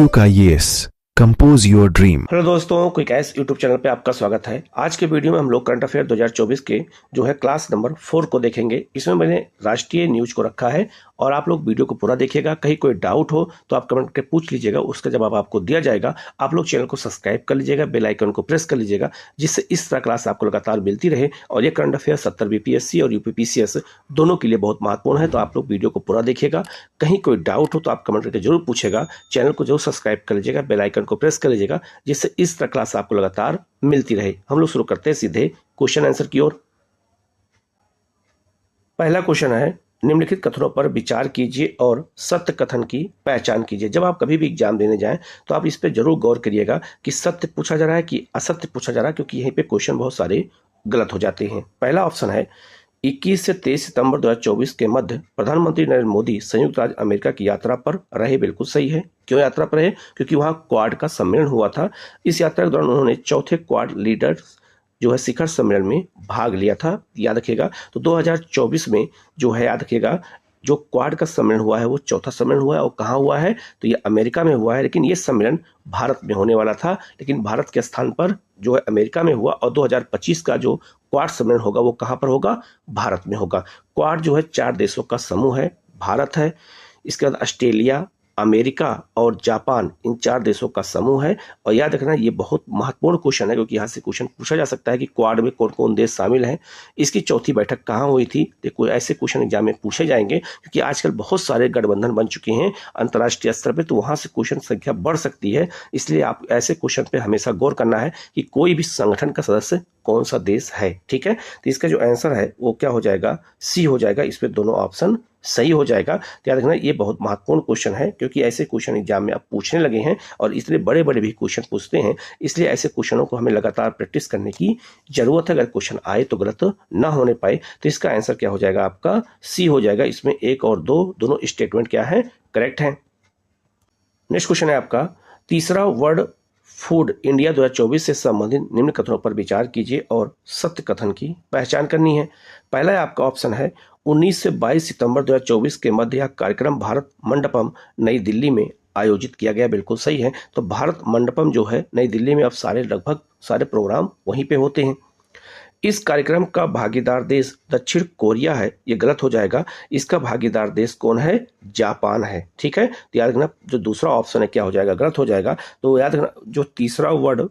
IQ का yes compose your dream. Hello दोस्तों, quick S YouTube channel पे आपका स्वागत है। आज के वीडियो में हम लोग करंट अफेयर 2024 के जो है क्लास नंबर 4 को देखेंगे। इसमें मैंने राष्ट्रीय न्यूज को रखा है और आप लोग वीडियो को पूरा देखिएगा। कहीं कोई डाउट हो तो आप कमेंट करके पूछ लीजिएगा, उसका जवाब आपको दिया जाएगा। आप लोग चैनल को सब्सक्राइब कर लीजिएगा, बेल आइकन को प्रेस कर लीजिएगा, जिससे इस तरह क्लास आपको लगातार मिलती रहे। और ये करंट अफेयर 70 बीपीएससी और यूपीपीसीएस दोनों के लिए बहुत महत्वपूर्ण है, तो आप लोग वीडियो को पूरा देखिएगा। कहीं कोई डाउट हो तो आप कमेंट करके जरूर पूछेगा। चैनल को जरूर सब्सक्राइब कर लीजिएगा, बेल आइकन को प्रेस कर लीजिएगा, जिससे इस तरह क्लास आपको लगातार मिलती रहे। हम लोग शुरू करते हैं सीधे क्वेश्चन आंसर की ओर। पहला क्वेश्चन है, निम्नलिखित कथनों पर विचार कीजिए और सत्य कथन की पहचान कीजिए। जब आप कभी भी एग्जाम देने जाएं तो आप इस पे जरूर गौर करिएगा कि सत्य पूछा जा रहा है कि असत्य पूछा जा रहा है, क्योंकि यहीं पे क्वेश्चन बहुत सारे गलत हो जाते हैं। पहला ऑप्शन है, 21 से 23 सितंबर 2024 के मध्य प्रधानमंत्री नरेंद्र मोदी संयुक्त राज्य अमेरिका की यात्रा पर रहे। बिल्कुल सही है। क्यों यात्रा पर रहे? क्योंकि वहां क्वाड का सम्मेलन हुआ था। इस यात्रा के दौरान उन्होंने चौथे क्वाड लीडर्स जो है शिखर सम्मेलन में भाग लिया था। याद रखिएगा। तो 2024 में जो है, याद रखिएगा, जो क्वाड का सम्मेलन हुआ है वो चौथा सम्मेलन हुआ है। और कहाँ हुआ है? तो ये अमेरिका में हुआ है, लेकिन ये सम्मेलन भारत में होने वाला था, लेकिन भारत के स्थान पर जो है अमेरिका में हुआ। और 2025 का जो क्वाड सम्मेलन होगा वो कहाँ पर होगा? भारत में होगा। क्वाड जो है 4 देशों का समूह है। भारत है, इसके बाद ऑस्ट्रेलिया, अमेरिका और जापान, इन 4 देशों का समूह है। और याद रखना, ये बहुत महत्वपूर्ण क्वेश्चन है, क्योंकि यहाँ से क्वेश्चन पूछा जा सकता है कि क्वाड में कौन कौन देश शामिल हैं। इसकी चौथी बैठक कहाँ हुई थी? देखो, ऐसे क्वेश्चन एग्जाम में पूछे जाएंगे, क्योंकि आजकल बहुत सारे गठबंधन बन चुके हैं अंतर्राष्ट्रीय स्तर पर, तो वहाँ से क्वेश्चन संख्या बढ़ सकती है। इसलिए आप ऐसे क्वेश्चन पर हमेशा गौर करना है कि कोई भी संगठन का सदस्य कौन सा देश है। ठीक है, तो इसका जो आंसर है वो क्या हो जाएगा? सी हो जाएगा। इस पे दोनों ऑप्शन सही हो जाएगा। तो याद रखना, ये बहुत महत्वपूर्ण क्वेश्चन है, क्योंकि ऐसे क्वेश्चन एग्जाम में आप पूछने लगे हैं और इतने बड़े बड़े भी क्वेश्चन पूछते हैं। इसलिए ऐसे क्वेश्चनों को हमें लगातार प्रैक्टिस करने की जरूरत है। अगर क्वेश्चन आए तो गलत ना होने पाए। तो इसका आंसर क्या हो जाएगा? आपका सी हो जाएगा। इसमें 1 और 2 दोनों स्टेटमेंट क्या है? करेक्ट है। नेक्स्ट क्वेश्चन है आपका, तीसरा वर्ल्ड फूड इंडिया 2024 से संबंधित निम्न कथनों पर विचार कीजिए और सत्य कथन की पहचान करनी है। पहला आपका ऑप्शन है, 19 से 22 सितंबर 2024 के मध्य यह कार्यक्रम भारत मंडपम नई दिल्ली में आयोजित किया गया। बिल्कुल सही है। तो भारत मंडपम जो है नई दिल्ली में, अब लगभग सारे प्रोग्राम वहीं पे होते हैं। इस कार्यक्रम का भागीदार देश दक्षिण कोरिया है। ये गलत हो जाएगा। इसका भागीदार देश कौन है? जापान है। ठीक है, तो याद रखना, जो दूसरा ऑप्शन है क्या हो जाएगा? गलत हो जाएगा। तो याद रखना, जो तीसरा वर्ल्ड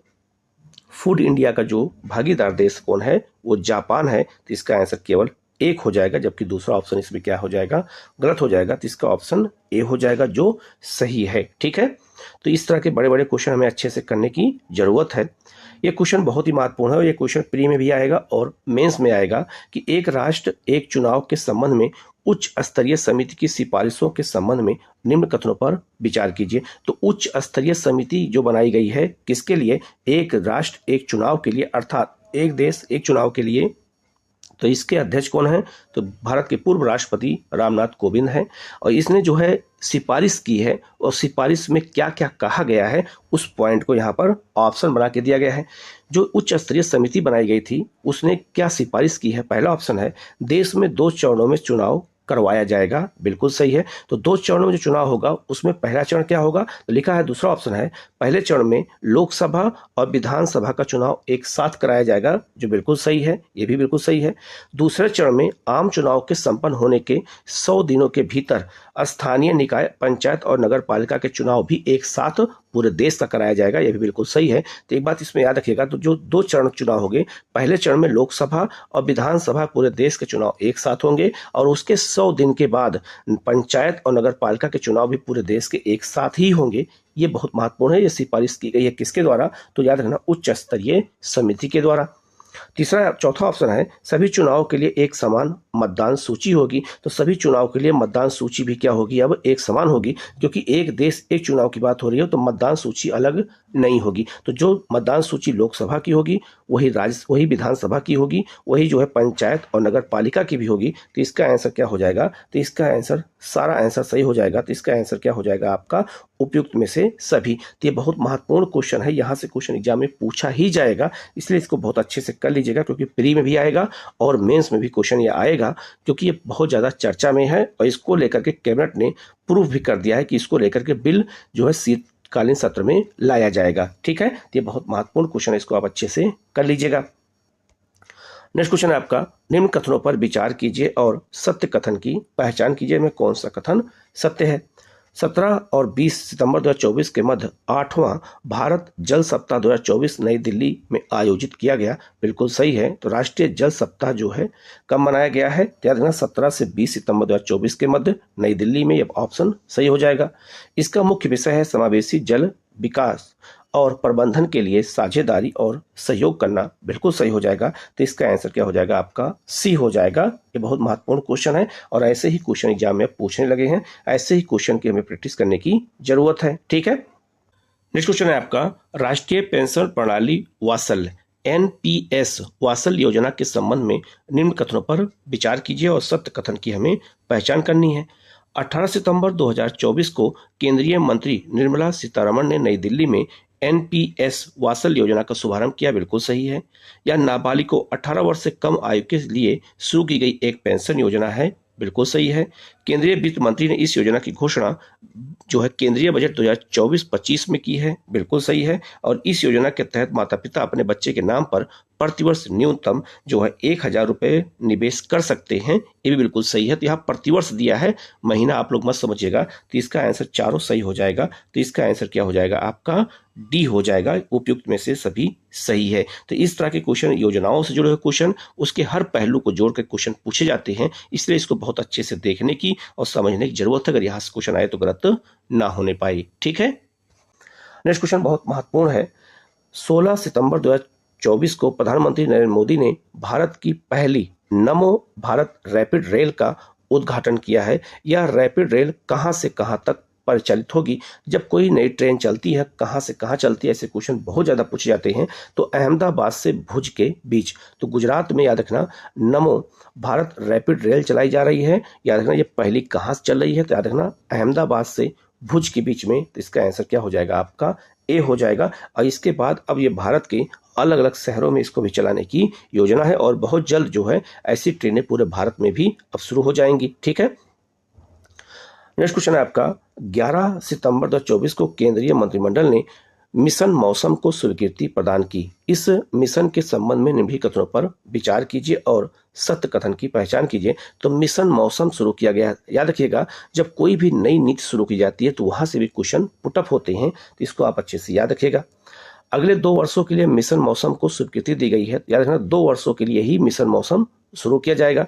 फूड इंडिया का जो भागीदार देश कौन है? वो जापान है। तो इसका आंसर केवल 1 हो जाएगा, जबकि दूसरा ऑप्शन इसमें क्या हो जाएगा? गलत हो जाएगा। तो इसका ऑप्शन ए हो जाएगा, जो सही है। ठीक है, तो इस तरह के बड़े बड़े क्वेश्चन हमें अच्छे से करने की जरूरत है। ये क्वेश्चन बहुत ही महत्वपूर्ण है और ये क्वेश्चन प्री में भी आएगा और मेंस में आएगा कि एक राष्ट्र एक चुनाव के संबंध में उच्च स्तरीय समिति की सिफारिशों के संबंध में निम्न कथनों पर विचार कीजिए। तो उच्च स्तरीय समिति जो बनाई गई है किसके लिए? एक राष्ट्र एक चुनाव के लिए, अर्थात एक देश एक चुनाव के लिए। तो इसके अध्यक्ष कौन है? तो भारत के पूर्व राष्ट्रपति रामनाथ कोविंद हैं। और इसने जो है सिफारिश की है, और सिफारिश में क्या क्या कहा गया है उस पॉइंट को यहाँ पर ऑप्शन बना के दिया गया है। जो उच्च स्तरीय समिति बनाई गई थी उसने क्या सिफारिश की है? पहला ऑप्शन है, देश में 2 चरणों में चुनाव करवाया जाएगा। बिल्कुल सही है। तो 2 चरणों में जो चुनाव होगा उसमें पहला चरण क्या होगा? तो लिखा है, दूसरा ऑप्शन है, पहले चरण में लोकसभा और विधानसभा का चुनाव एक साथ कराया जाएगा, जो बिल्कुल सही है। ये भी बिल्कुल सही है। दूसरे चरण में आम चुनाव के संपन्न होने के 100 दिनों के भीतर स्थानीय निकाय, पंचायत और नगर पालिका के चुनाव भी एक साथ पूरे देश का कराया जाएगा। यह भी बिल्कुल सही है। तो एक बात इसमें याद रखिएगा, तो जो 2 चरण चुनाव होंगे, पहले चरण में लोकसभा और विधानसभा पूरे देश के चुनाव एक साथ होंगे, और उसके 100 दिन के बाद पंचायत और नगर पालिका के चुनाव भी पूरे देश के एक साथ ही होंगे। ये बहुत महत्वपूर्ण है। ये सिफारिश की गई है किसके द्वारा? तो याद रखना, उच्च स्तरीय समिति के द्वारा। चौथा ऑप्शन है, सभी चुनाव के लिए एक समान मतदान सूची होगी। तो सभी चुनाव के लिए मतदान सूची भी क्या होगी? अब एक समान होगी, क्योंकि एक देश एक चुनाव की बात हो रही है, तो मतदान सूची अलग नहीं होगी। तो जो मतदान सूची लोकसभा की होगी वही विधानसभा की होगी, वही जो है पंचायत और नगर पालिका की भी होगी। तो इसका आंसर क्या हो जाएगा? तो इसका आंसर, सारा आंसर सही हो जाएगा। तो इसका आंसर क्या हो जाएगा आपका? उपयुक्त में से सभी। तो ये बहुत महत्वपूर्ण क्वेश्चन है, यहाँ से क्वेश्चन एग्जाम में पूछा ही जाएगा, इसलिए इसको बहुत अच्छे से कर लीजिएगा, क्योंकि प्री में भी आएगा और मेंस में भी क्वेश्चन ये आएगा, क्योंकि ये बहुत ज़्यादा चर्चा में है। और इसको लेकर के कैबिनेट ने प्रूव भी कर दिया है कि इसको लेकर के बिल जो है कालीन सत्र में लाया जाएगा। ठीक है, तो ये बहुत महत्वपूर्ण क्वेश्चन है, इसको आप अच्छे से कर लीजिएगा। नेक्स्ट क्वेश्चन है आपका, निम्न कथनों पर विचार कीजिए और सत्य कथन की पहचान कीजिए में कौन सा कथन सत्य है। 17 और 20 सितंबर 2024 के मध्य 8वां भारत जल सप्ताह 2024 नई दिल्ली में आयोजित किया गया। बिल्कुल सही है। तो राष्ट्रीय जल सप्ताह जो है कब मनाया गया है, याद रखना 17 से 20 सितंबर 2024 के मध्य नई दिल्ली में। ये ऑप्शन सही हो जाएगा। इसका मुख्य विषय है समावेशी जल विकास और प्रबंधन के लिए साझेदारी और सहयोग करना। बिल्कुल सही हो जाएगा। तो इसका आंसर क्या हो जाएगा, आपका सी हो जाएगा। ये बहुत महत्वपूर्ण क्वेश्चन है और ऐसे ही क्वेश्चन एग्जाम में पूछने लगे हैं। ऐसे ही क्वेश्चन की हमें प्रैक्टिस करने की जरूरत है। ठीक है, नेक्स्ट क्वेश्चन है आपका, राष्ट्रीय पेंशन प्रणाली वात्सल्य एनपीएस वात्सल्य योजना के संबंध में निम्न कथनों पर विचार कीजिए और सत्य कथन की हमें पहचान करनी है। 18 सितंबर 2024 को केंद्रीय मंत्री निर्मला सीतारमण ने नई दिल्ली में एनपीएस वात्सल्य योजना का शुभारंभ किया। बिल्कुल सही है। यह नाबालिग को 18 वर्ष से कम आयु के लिए शुरू की गई एक पेंशन योजना है। बिल्कुल सही है। केंद्रीय वित्त मंत्री ने इस योजना की घोषणा जो है केंद्रीय बजट 2024-25 में की है। बिल्कुल सही है। और इस योजना के तहत माता पिता अपने बच्चे के नाम पर प्रतिवर्ष न्यूनतम जो है 1000 रुपये निवेश कर सकते हैं। ये भी बिल्कुल सही है। तो यहाँ प्रतिवर्ष दिया है, महीना आप लोग मत समझिएगा। तो इसका आंसर चारों सही हो जाएगा। तो इसका आंसर क्या हो जाएगा, आपका डी हो जाएगा। उपयुक्त में से सभी सही है। तो इस तरह के क्वेश्चन, योजनाओं से जुड़े हुए क्वेश्चन, उसके हर पहलू को जोड़कर क्वेश्चन पूछे जाते हैं। इसलिए इसको बहुत अच्छे से देखने की और समझने की जरूरत है। अगर यहाँ से क्वेश्चन आए तो गलत ना होने पाए। ठीक है, नेक्स्ट क्वेश्चन बहुत महत्वपूर्ण है। 16 सितंबर 2024 को प्रधानमंत्री नरेंद्र मोदी ने भारत की पहली नमो भारत रैपिड रेल का उद्घाटन किया है। यह रैपिड रेल कहां से कहां तक परिचालित होगी। जब कोई नई ट्रेन चलती है, कहां से कहां चलती है, ऐसे क्वेश्चन बहुत ज्यादा पूछे जाते हैं। तो अहमदाबाद से भुज के बीच, तो गुजरात में याद रखना नमो भारत रैपिड रेल चलाई जा रही है। याद रखना ये पहली कहां से चल रही है, तो याद रखना अहमदाबाद से भुज के बीच में। तो इसका आंसर क्या हो जाएगा, आपका ए हो जाएगा। और इसके बाद अब ये भारत के अलग अलग शहरों में इसको भी चलाने की योजना है और बहुत जल्द जो है ऐसी ट्रेनें पूरे भारत में भी अब शुरू हो जाएंगी। ठीक है, नेक्स्ट क्वेश्चन है आपका, 11 सितंबर 2024 को केंद्रीय मंत्रिमंडल ने मिशन मौसम को स्वीकृति प्रदान की। इस मिशन के संबंध में निम्नलिखित कथनों पर विचार कीजिए और सत्य कथन की पहचान कीजिए। तो मिशन मौसम शुरू किया गया। याद रखिएगा, जब कोई भी नई नीति शुरू की जाती है तो वहां से भी क्वेश्चन पुटअप होते हैं। तो इसको आप अच्छे से याद रखिएगा। अगले 2 वर्षों के लिए मिशन मौसम को स्वीकृति दी गई है। याद रखना 2 वर्षों के लिए ही मिशन मौसम शुरू किया जाएगा।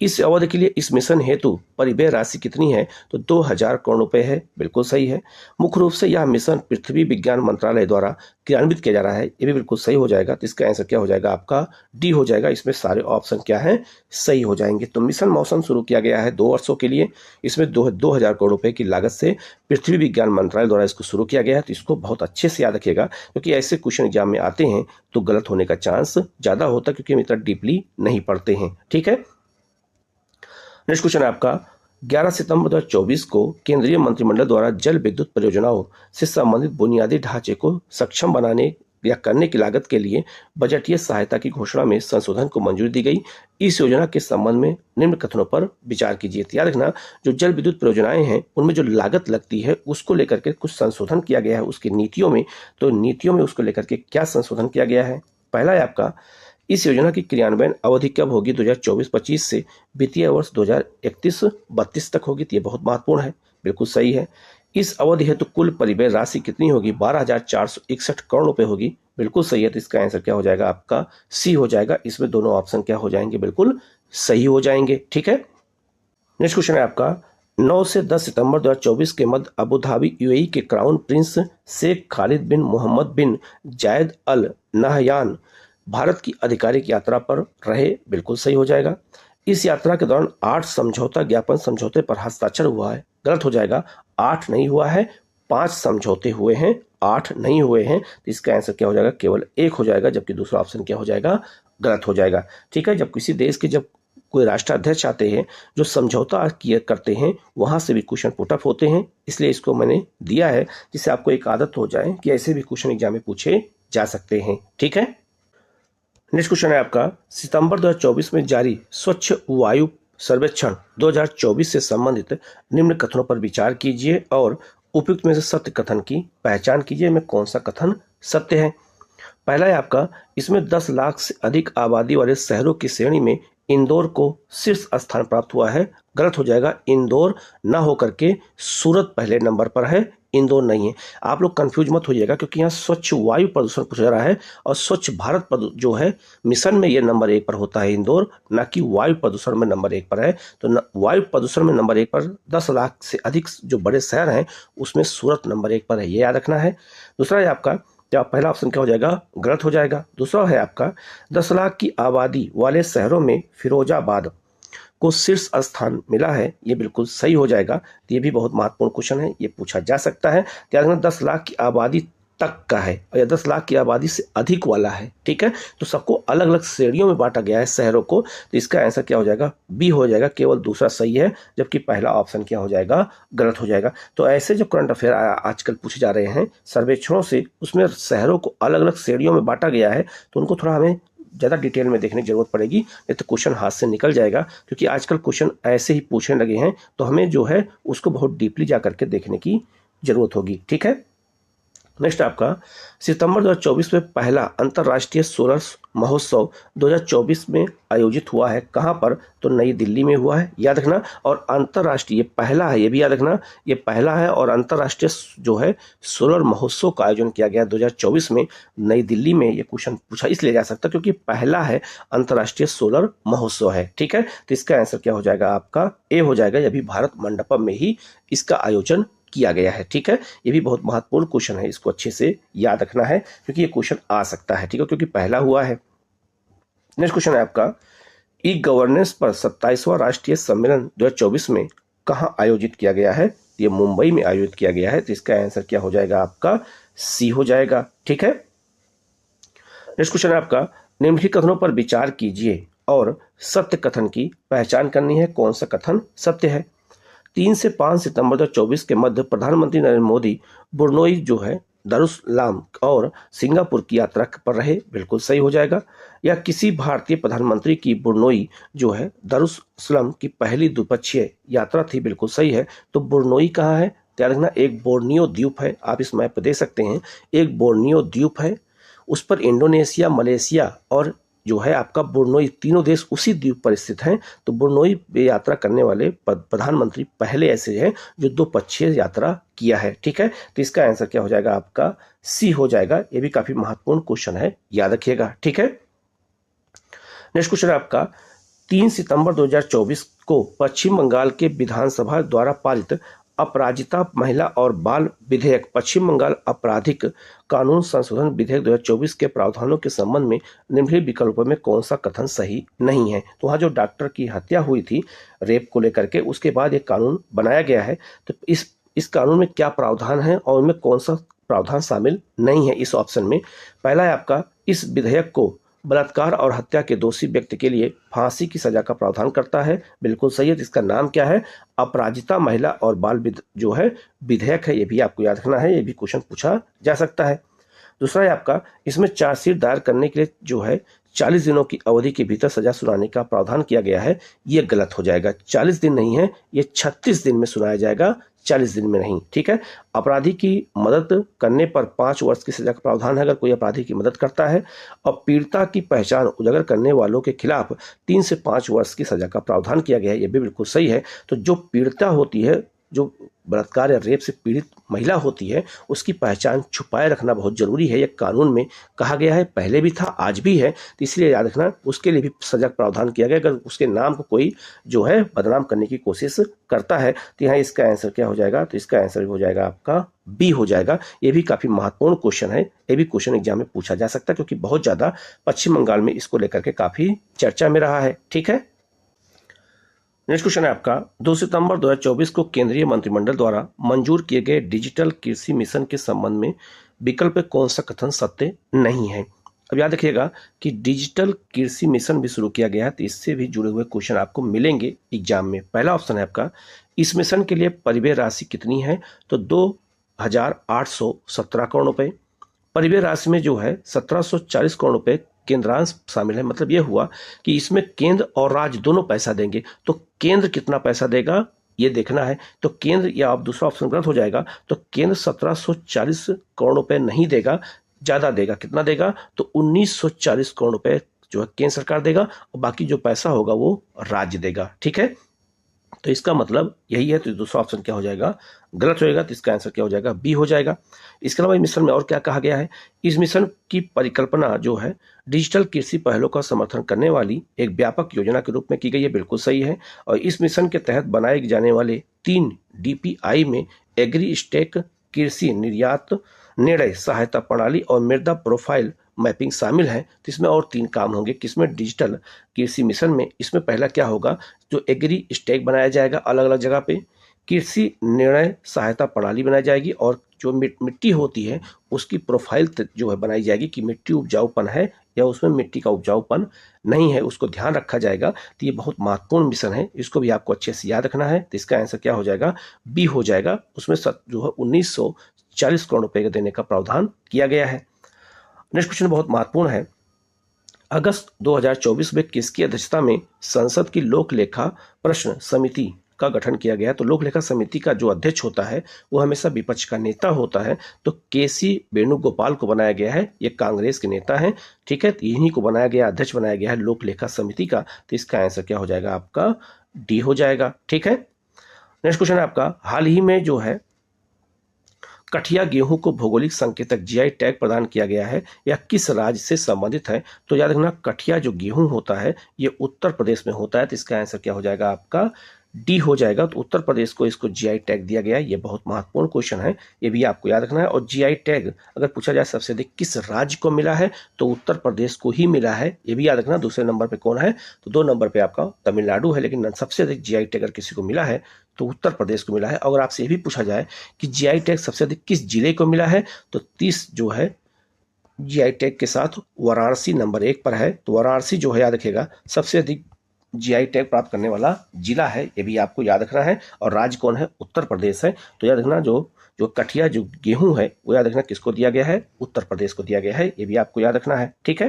इस अवधि के लिए इस मिशन हेतु परिव्यय राशि कितनी है, तो 2000 करोड़ रुपए है। बिल्कुल सही है। मुख्य रूप से यह मिशन पृथ्वी विज्ञान मंत्रालय द्वारा क्रियान्वित किया जा रहा है। ये भी बिल्कुल सही हो जाएगा। तो इसका आंसर क्या हो जाएगा, आपका डी हो जाएगा। इसमें सारे ऑप्शन क्या है, सही हो जाएंगे। तो मिशन मौसम शुरू किया गया है 2 वर्षों के लिए। इसमें 2000 करोड़ रुपए की लागत से पृथ्वी विज्ञान मंत्रालय द्वारा इसको शुरू किया गया है। तो इसको बहुत अच्छे से याद रखिएगा, क्योंकि ऐसे क्वेश्चन एग्जाम में आते हैं तो गलत होने का चांस ज्यादा होता है, क्योंकि हम इतना डीपली नहीं पढ़ते हैं। ठीक है, नेक्स्ट क्वेश्चन है आपका, 11 सितंबर 2024 को केंद्रीय मंत्रिमंडल द्वारा जल विद्युत परियोजनाओं से संबंधित बुनियादी ढांचे को सक्षम बनाने या करने की लागत के लिए बजटीय सहायता की घोषणा में संशोधन को मंजूरी दी गई। इस योजना के संबंध में निम्न कथनों पर विचार कीजिए। याद रखना, जो जल विद्युत परियोजनाएं हैं उनमें जो लागत लगती है उसको लेकर के कुछ संशोधन किया गया है उसकी नीतियों में। तो नीतियों में उसको लेकर के क्या संशोधन किया गया है, पहला है आपका, इस योजना की क्रियान्वयन अवधि कब होगी, 2024-25 से वित्तीय वर्ष 2031-32 तक होगी। तो ये बहुत महत्वपूर्ण है। बिल्कुल सही है। इस अवधि हेतु कुल परिव्यय राशि कितनी होगी, 12,461 करोड़ रुपए होगी। बिल्कुल सही है। तो इसका आंसर क्या हो जाएगा, आपका सी हो जाएगा। इसमें दोनों ऑप्शन क्या हो जाएंगे, बिल्कुल सही हो जाएंगे। ठीक है, नेक्स्ट क्वेश्चन है आपका, 9 से 10 सितंबर 2024 के मध्य अबू धाबी यूएई के क्राउन प्रिंस शेख खालिद बिन मोहम्मद बिन जायद अल नहयान भारत की आधिकारिक यात्रा पर रहे। बिल्कुल सही हो जाएगा। इस यात्रा के दौरान 8 समझौता ज्ञापन समझौते पर हस्ताक्षर हुआ है। गलत हो जाएगा, 8 नहीं हुआ है, 5 समझौते हुए हैं, 8 नहीं हुए हैं। तो इसका आंसर क्या हो जाएगा, केवल 1 हो जाएगा। जबकि दूसरा ऑप्शन क्या हो जाएगा, गलत हो जाएगा। ठीक है, जब किसी देश के जब कोई राष्ट्राध्यक्ष आते हैं जो समझौता किए करते हैं वहां से भी क्वेश्चन पुटअप होते हैं। इसलिए इसको मैंने दिया है जिससे आपको एक आदत हो जाए कि ऐसे भी क्वेश्चन एग्जाम में पूछे जा सकते हैं। ठीक है, नेक्स्ट क्वेश्चन है आपका, सितंबर 2024 में जारी स्वच्छ वायु सर्वेक्षण 2024 से संबंधित निम्न कथनों पर विचार कीजिए और उपयुक्त में से सत्य कथन की पहचान कीजिए, में कौन सा कथन सत्य है। पहला है आपका, इसमें 10 लाख से अधिक आबादी वाले शहरों की श्रेणी में इंदौर को शीर्ष स्थान प्राप्त हुआ है। गलत हो जाएगा, इंदौर ना होकर के सूरत पहले नंबर पर है, इंदौर नहीं है। आप लोग कंफ्यूज मत होइएगा, क्योंकि यहाँ स्वच्छ वायु प्रदूषण पूछा जा रहा है और स्वच्छ भारत जो है मिशन में ये नंबर 1 पर होता है इंदौर, ना कि वायु प्रदूषण में नंबर 1 पर है। तो वायु प्रदूषण में नंबर 1 पर 10 लाख से अधिक जो बड़े शहर हैं उसमें सूरत नंबर 1 पर है, ये याद रखना है। दूसरा है आपका, क्या पहला ऑप्शन क्या हो जाएगा, गलत हो जाएगा। दूसरा है आपका, 10 लाख की आबादी वाले शहरों में फिरोजाबाद को शीर्ष स्थान मिला है, ये बिल्कुल सही हो जाएगा। तो ये भी बहुत महत्वपूर्ण क्वेश्चन है, ये पूछा जा सकता है। क्या 10 लाख की आबादी तक का है या 10 लाख की आबादी से अधिक वाला है, ठीक है। तो सबको अलग अलग श्रेणियों में बांटा गया है शहरों को, तो इसका आंसर क्या हो जाएगा, बी हो जाएगा। केवल दूसरा सही है, जबकि पहला ऑप्शन क्या हो जाएगा, गलत हो जाएगा। तो ऐसे जो करंट अफेयर आजकल पूछे जा रहे हैं सर्वेक्षणों से, उसमें शहरों को अलग अलग श्रेणियों में बांटा गया है, तो उनको थोड़ा हमें ज़्यादा डिटेल में देखने की जरूरत पड़ेगी, नहीं तो क्वेश्चन हाथ से निकल जाएगा। क्योंकि आजकल क्वेश्चन ऐसे ही पूछने लगे हैं, तो हमें जो है उसको बहुत डीपली जा करके देखने की जरूरत होगी, ठीक है। नेक्स्ट आपका, सितंबर 2024 में पहला अंतर्राष्ट्रीय सोलर महोत्सव 2024 में आयोजित हुआ है, कहाँ पर, तो नई दिल्ली में हुआ है, याद रखना। और अंतर्राष्ट्रीय, ये पहला है, ये भी याद रखना, ये पहला है। और अंतर्राष्ट्रीय जो है सोलर महोत्सव का आयोजन किया गया 2024 में नई दिल्ली में। ये क्वेश्चन पूछा इसलिए जा सकता क्योंकि पहला है अंतर्राष्ट्रीय सोलर महोत्सव है, ठीक है। तो इसका आंसर क्या हो जाएगा, आपका ए हो जाएगा। ये भी भारत मंडपम में ही इसका आयोजन किया गया है, ठीक है। ये भी बहुत महत्वपूर्ण क्वेश्चन है, इसको अच्छे से याद रखना है क्योंकि ये क्वेश्चन आ सकता है, ठीक है, क्योंकि पहला हुआ है। नेक्स्ट क्वेश्चन है आपका, ई गवर्नेंस पर 27वां राष्ट्रीय सम्मेलन 2024 में कहां आयोजित किया गया है, ये मुंबई में आयोजित किया गया है। तो इसका आंसर क्या हो जाएगा, आपका सी हो जाएगा, ठीक है। नेक्स्ट क्वेश्चन है आपका, निम्नलिखित कथनों पर विचार कीजिए और सत्य कथन की पहचान करनी है, कौन सा कथन सत्य है। 3 से 5 सितंबर 2024 के मध्य प्रधानमंत्री नरेंद्र मोदी बुरनोई जो है दारुसलाम और सिंगापुर की यात्रा पर रहे, बिल्कुल सही हो जाएगा। या किसी भारतीय प्रधानमंत्री की बुरनोई जो है दारुसलाम की पहली द्विपक्षीय यात्रा थी, बिल्कुल सही है। तो बुरनोई कहाँ है, याद रखना, एक बोर्नियो द्वीप है, आप इस मैप पर देख सकते हैं, एक बोर्नियो द्वीप है, उस पर इंडोनेशिया, मलेशिया और जो है आपका बुरनोई, तीनों देश उसी द्वीप पर स्थित हैं। तो बुरनोई पे यात्रा करने वाले प्रधानमंत्री पहले ऐसे हैं जो द्विपक्षीय यात्रा किया है, ठीक है। तो इसका आंसर क्या हो जाएगा, आपका सी हो जाएगा। ये भी काफी महत्वपूर्ण क्वेश्चन है, याद रखिएगा, ठीक है। नेक्स्ट क्वेश्चन है आपका, 3 सितंबर 2024 को पश्चिम बंगाल के विधानसभा द्वारा पारित अपराजिता महिला और बाल विधेयक, पश्चिम बंगाल आपराधिक कानून संशोधन विधेयक 2024 के प्रावधानों के संबंध में निम्नलिखित विकल्पों में कौन सा कथन सही नहीं है। तो वहाँ जो डॉक्टर की हत्या हुई थी रेप को लेकर के, उसके बाद एक कानून बनाया गया है, तो इस कानून में क्या प्रावधान है और उनमें कौन सा प्रावधान शामिल नहीं है इस ऑप्शन में। पहला है आपका, इस विधेयक को बलात्कार और हत्या के दोषी व्यक्ति के लिए फांसी की सजा का प्रावधान करता है, बिल्कुल सही है। तो इसका नाम क्या है, अपराजिता महिला और बाल जो है विधेयक है, ये भी आपको याद रखना है, ये भी क्वेश्चन पूछा जा सकता है। दूसरा है आपका, इसमें चार्जशीट दायर करने के लिए जो है 40 दिनों की अवधि के भीतर सजा सुनाने का प्रावधान किया गया है, ये गलत हो जाएगा। 40 दिन नहीं है, ये 36 दिन में सुनाया जाएगा, 40 दिन में नहीं, ठीक है। अपराधी की मदद करने पर 5 वर्ष की सजा का प्रावधान है अगर कोई अपराधी की मदद करता है, और पीड़िता की पहचान उजागर करने वालों के खिलाफ 3 से 5 वर्ष की सजा का प्रावधान किया गया है, ये भी बिल्कुल सही है। तो जो पीड़िता होती है, जो बलात्कार या रेप से पीड़ित महिला होती है, उसकी पहचान छुपाए रखना बहुत जरूरी है, यह कानून में कहा गया है, पहले भी था आज भी है। तो इसलिए याद रखना, उसके लिए भी सजा प्रावधान किया गया अगर उसके नाम को कोई जो है बदनाम करने की कोशिश करता है। तो यहाँ इसका आंसर क्या हो जाएगा, तो इसका आंसर हो जाएगा आपका बी हो जाएगा। ये भी काफी महत्वपूर्ण क्वेश्चन है, ये भी क्वेश्चन एग्जाम में पूछा जा सकता है क्योंकि बहुत ज्यादा पश्चिम बंगाल में इसको लेकर के काफी चर्चा में रहा है, ठीक है। नेक्स्ट क्वेश्चन है आपका, 2 सितंबर 2024 को केंद्रीय मंत्रिमंडल द्वारा मंजूर किए गए डिजिटल कृषि मिशन के संबंध में विकल्प में कौन सा कथन सत्य नहीं है। अब याद रखिएगा कि डिजिटल कृषि मिशन भी शुरू किया गया है, तो इससे भी जुड़े हुए क्वेश्चन आपको मिलेंगे एग्जाम में। पहला ऑप्शन है आपका, इस मिशन के लिए परिव्यय राशि कितनी है, तो 2,817 करोड़ रुपए। परिव्यय राशि में जो है 1740 करोड़ रुपए केंद्रांश शामिल है। मतलब यह हुआ कि इसमें केंद्र और राज्य दोनों पैसा देंगे। तो केंद्र कितना पैसा देगा, ये देखना है। तो केंद्र, या आप दूसरा ऑप्शन गलत हो जाएगा, तो केंद्र 1740 करोड़ रुपए नहीं देगा, ज़्यादा देगा। कितना देगा? तो 1940 करोड़ रुपए जो है केंद्र सरकार देगा, और बाकी जो पैसा होगा वो राज्य देगा। ठीक है, तो इसका मतलब यही है। तो दूसरा ऑप्शन क्या हो जाएगा? गलत होएगा। तो इसका आंसर क्या हो जाएगा? बी हो जाएगा। इसके अलावा इस मिशन में और क्या कहा गया है? इस मिशन की परिकल्पना जो है डिजिटल कृषि पहलों का समर्थन करने वाली एक व्यापक योजना के रूप में की गई है। बिल्कुल सही है। और इस मिशन के तहत बनाए जाने वाले 3 डीपीआई में एग्री स्टेक, कृषि निर्यात निर्णय सहायता प्रणाली और मृदा प्रोफाइल मैपिंग शामिल है। तो इसमें और 3 काम होंगे। किसमें? डिजिटल कृषि मिशन में। इसमें पहला क्या होगा? जो एग्री स्टेक बनाया जाएगा अलग अलग जगह पे, कृषि निर्णय सहायता प्रणाली बनाई जाएगी, और जो मिट्टी होती है उसकी प्रोफाइल जो है बनाई जाएगी कि मिट्टी उपजाऊपन है या उसमें मिट्टी का उपजाऊपन नहीं है, उसको ध्यान रखा जाएगा। तो ये बहुत महत्वपूर्ण मिशन है, इसको भी आपको अच्छे से याद रखना है। तो इसका आंसर क्या हो जाएगा? बी हो जाएगा। उसमें जो है 1940 करोड़ रुपए देने का प्रावधान किया गया है। नेक्स्ट क्वेश्चन बहुत महत्वपूर्ण है। अगस्त 2024 में किसकी अध्यक्षता में संसद की लोक लेखा प्रश्न समिति का गठन किया गया? तो लोक लेखा समिति का जो अध्यक्ष होता है वो हमेशा विपक्ष का नेता होता है। तो केसी वेणुगोपाल को बनाया गया है, ये कांग्रेस के नेता हैं। ठीक है, इन्हीं को बनाया गया, अध्यक्ष बनाया गया है लोक लेखा समिति का। तो इसका आंसर क्या हो जाएगा? आपका डी हो जाएगा। ठीक है, नेक्स्ट क्वेश्चन है आपका, हाल ही में जो है कठिया गेहूं को भौगोलिक संकेतक जीआई टैग प्रदान किया गया है, यह किस राज्य से संबंधित है? तो याद रखना, कठिया जो गेहूं होता है ये उत्तर प्रदेश में होता है। तो इसका आंसर क्या हो जाएगा? आपका डी हो जाएगा। तो उत्तर प्रदेश को इसको जीआई टैग दिया गया है। ये बहुत महत्वपूर्ण क्वेश्चन है, ये भी आपको याद रखना है। और जीआई टैग अगर पूछा जाए सबसे अधिक किस राज्य को मिला है, तो उत्तर प्रदेश को ही मिला है, ये भी याद रखना। दूसरे नंबर पे कौन है? तो 2 नंबर पे आपका तमिलनाडु है, लेकिन सबसे अधिक जीआई टैग अगर किसी को मिला है तो उत्तर प्रदेश को मिला है। अगर आपसे ये भी पूछा जाए कि जीआई टैग सबसे अधिक किस जिले को मिला है, तो 30 जो है जीआई टैग के साथ वाराणसी नंबर 1 पर है। तो वाराणसी जो है याद रखिएगा सबसे अधिक जीआई टैग प्राप्त करने वाला जिला है, ये भी आपको याद रखना है। और राज्य कौन है? उत्तर प्रदेश है। तो याद रखना, जो कठिया जो गेहूं है वो याद रखना किसको दिया गया है? उत्तर प्रदेश को दिया गया है, ये भी आपको याद रखना है। ठीक है,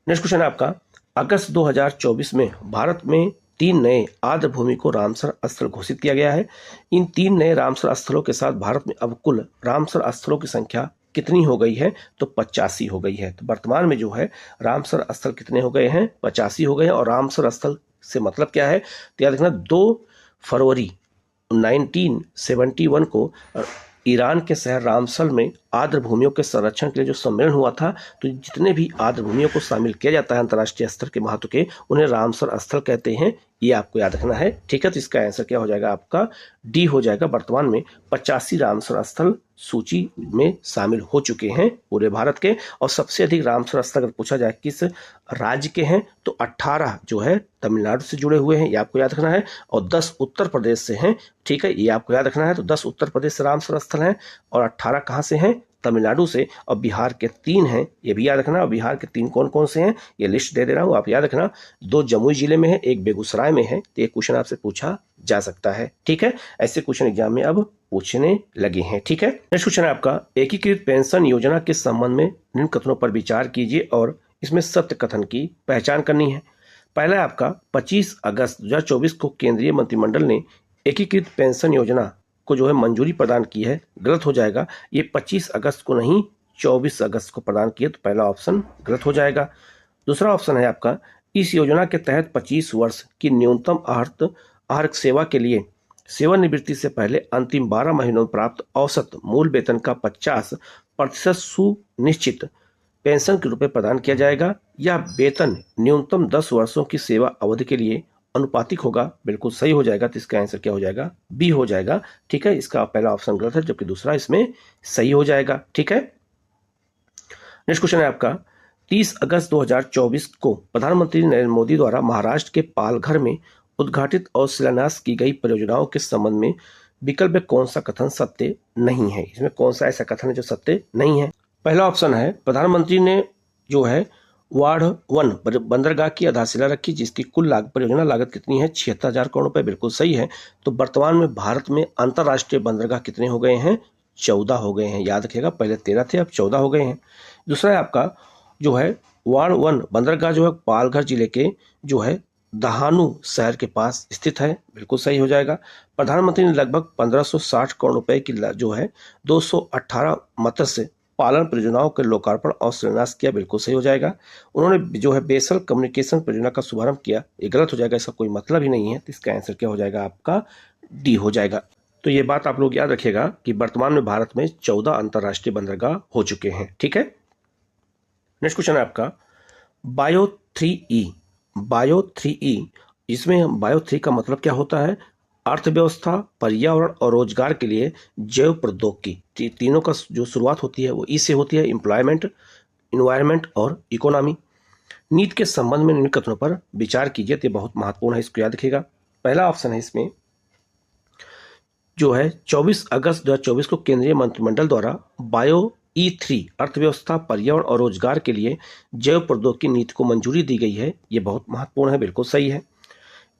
नेक्स्ट क्वेश्चन है आपका, अगस्त 2024 में भारत में 3 नए आर्द्र भूमि को रामसर स्थल घोषित किया गया है। इन 3 नए रामसर स्थलों के साथ भारत में अब कुल रामसर स्थलों की संख्या कितनी हो गई है? तो 85 हो गई है। तो वर्तमान में जो है रामसर स्थल कितने हो गए हैं? 85 हो गए हैं। और रामसर स्थल से मतलब क्या है? तो याद रखना 2 फरवरी 1971 को ईरान के शहर रामसल में आर्द्र भूमियों के संरक्षण के लिए जो सम्मेलन हुआ था, तो जितने भी आर्द्र भूमियों को शामिल किया जाता है अंतर्राष्ट्रीय स्तर के महत्व के, उन्हें रामसर स्थल कहते हैं। ये आपको याद रखना है। ठीक है, तो इसका आंसर क्या हो जाएगा? आपका डी हो जाएगा। वर्तमान में 85 रामसर स्थल सूची में शामिल हो चुके हैं पूरे भारत के। और सबसे अधिक रामसर स्थल अगर पूछा जाए किस राज्य के हैं, तो 18 जो है तमिलनाडु से जुड़े हुए हैं, ये आपको याद रखना है। और 10 उत्तर प्रदेश से हैं। ठीक है, ये आपको याद रखना है। तो 10 उत्तर प्रदेश से रामसर स्थल हैं, और 18 कहाँ से हैं? तमिलनाडु से। और बिहार के 3 हैं, ये भी याद रखना। और बिहार के 3 कौन कौन से हैं ये लिस्ट दे रहा हूँ, आप याद रखना। 2 जमुई जिले में है, 1 बेगूसराय में है। तो ये क्वेश्चन आपसे पूछा जा सकता है। ठीक है, ऐसे क्वेश्चन एग्जाम में अब पूछने लगे हैं। ठीक है, नेक्स्ट क्वेश्चन है आपका, एकीकृत पेंशन योजना के संबंध में निम्न कथनों पर विचार कीजिए और इसमें सत्य कथन की पहचान करनी है। पहला है आपका, 25 अगस्त 2024 को केंद्रीय मंत्रिमंडल ने एकीकृत पेंशन योजना को जो है मंजूरी प्रदान की है। गलत हो जाएगा, ये 25 अगस्त को नहीं 24 अगस्त को प्रदान किए। तो पहला ऑप्शन गलत हो जाएगा। दूसरा ऑप्शन है आपका, इस योजना के तहत 25 वर्ष की न्यूनतम आहार सेवा के लिए सेवानिवृत्ति से पहले अंतिम 12 महीनों में प्राप्त औसत मूल वेतन का 50% सुनिश्चित पेंशन के रूप में प्रदान किया जाएगा, या वेतन न्यूनतम 10 वर्षों की सेवा अवधि के लिए अनुपातिक होगा। बिल्कुल सही हो जाएगा। तो इसका आंसर क्या हो जाएगा? बी हो जाएगा। ठीक है, इसका पहला ऑप्शन गलत है, जबकि दूसरा इसमें सही हो जाएगा। ठीक है, नेक्स्ट क्वेश्चन है आपका, 30 अगस्त 2024 को प्रधानमंत्री नरेंद्र मोदी द्वारा महाराष्ट्र के पालघर में उद्घाटित और शिलान्यास की गई परियोजनाओं के संबंध में विकल्प में कौन सा कथन सत्य नहीं है? इसमें कौन सा ऐसा कथन है जो सत्य नहीं है? पहला ऑप्शन है, प्रधानमंत्री ने जो है वार्ड 1 बंदरगाह की आधारशिला रखी, जिसकी कुल परियोजना लागत कितनी है? 76,000 करोड़ रुपए। बिल्कुल सही है। तो वर्तमान में भारत में अंतर्राष्ट्रीय बंदरगाह कितने हो गए हैं? 14 हो गए हैं। याद रखिएगा, पहले 13 थे, अब 14 हो गए हैं। दूसरा है आपका जो है वार्ड 1 बंदरगाह जो है पालघर जिले के जो है दहानू शहर के पास स्थित है, बिल्कुल सही हो जाएगा। प्रधानमंत्री ने लगभग 1560 करोड़ रुपए की जो है 218 मत्स्य पालन परियोजनाओं के लोकार्पण और शिलान्यास किया, बिल्कुल सही हो जाएगा। उन्होंने जो है बेसल कम्युनिकेशन परियोजना का शुभारंभ किया, ये गलत हो जाएगा, इसका कोई मतलब ही नहीं है, तो इसका आंसर क्या हो जाएगा आपका डी हो जाएगा। तो ये बात आप लोग याद रखिएगा कि वर्तमान में भारत में 14 अंतरराष्ट्रीय बंदरगाह हो चुके हैं, ठीक है। नेक्स्ट क्वेश्चन है आपका बायो 3E। बायो 3E, इसमें बायो 3 का मतलब क्या होता है? अर्थव्यवस्था, पर्यावरण और रोजगार के लिए जैव प्रौद्योगिकी, तीनों का जो शुरुआत होती है वो ई से होती है, एम्प्लॉयमेंट, इन्वायरमेंट और इकोनॉमी। नीति के संबंध में निम्न कथनों पर विचार कीजिए, तो ये बहुत महत्वपूर्ण है, इसको याद रखिएगा। पहला ऑप्शन है इसमें जो है 24 अगस्त 2024 को केंद्रीय मंत्रिमंडल द्वारा बायो E3 अर्थव्यवस्था, पर्यावरण और रोजगार के लिए जैव प्रौद्योगिकी नीति को मंजूरी दी गई है, ये बहुत महत्वपूर्ण है, बिल्कुल सही है।